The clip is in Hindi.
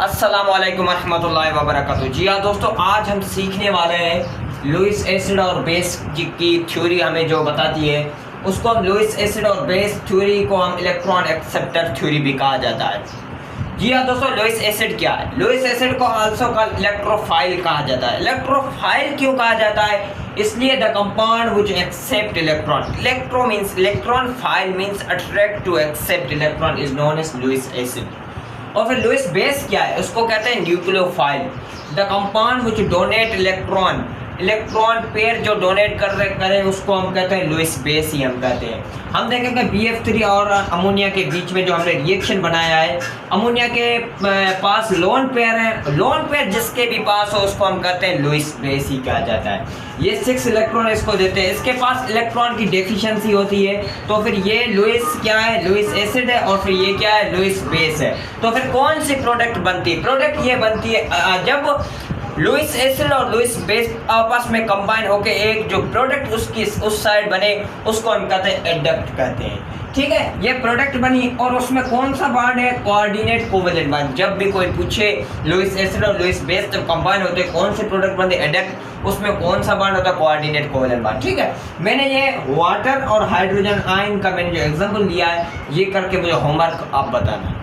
अस्सलामुअलैकुम रहमतुल्लाहि व बरकातुहू। जी हाँ दोस्तों, आज हम सीखने वाले हैं लुईस एसिड और बेस की थ्योरी हमें जो बताती है उसको हम लुईस एसिड और बेस थ्योरी को हम इलेक्ट्रॉन एक्सेप्टर थ्योरी भी कहा जाता है। जी हाँ दोस्तों, लुईस एसिड क्या है? लुईस एसिड को आल्सो कॉल्ड इलेक्ट्रोफाइल कहा जाता है। इलेक्ट्रोफाइल क्यों कहा जाता है? इसलिए the compound which accept electron, electro means electron, phile means attract to accept electron is known as Lewis acid. और फिर लुईस बेस क्या है? उसको कहते हैं nucleophile, the compound which donate electron, electron pair जो डोनेट करें उसको हम कहते हैं लुईस बेस ही हम कहते हैं। हम देखेंगे BF3 और अमोनिया के बीच में जो हमने रिएक्शन बनाया है, अमोनिया के पास लोन पेयर है, लोन पेयर जिसके भी पास हो उसको हम कहते हैं लुईस बेस ही कहा जाता है। ये 6 इलेक्ट्रॉन इसको देते हैं, इसके पास इलेक्ट्रॉन की डेफिशिएंसी होती है, तो फिर ये लुईस क्या है? लुईस एसिड है। और फिर ये क्या है? लुईस बेस है। तो फिर कौन सी प्रोडक्ट बनती है? प्रोडक्ट ये बनती है जब लुईस एसिड और लुईस बेस आपस में कंबाइन होके एक जो प्रोडक्ट उसकी उस साइड बने उसको हम कहते हैं एडक्ट कहते हैं। ठीक है, ये प्रोडक्ट बनी और उसमें कौन सा बॉन्ड है? Coordinate covalent bond. जब भी कोई पूछे लुईस एसिड और लुईस बेस जब कंबाइन होते हैं कौन से प्रोडक्ट बनते हैं? एडक्ट। उसमें कौन सा बॉन्ड होता है? Coordinate covalent bond. ठीक है, मैंने ये वाटर और हाइड्रोजन आयन का मैंने जो एग्जांपल दिया है ये करके मुझे होमवर्क आप बताना।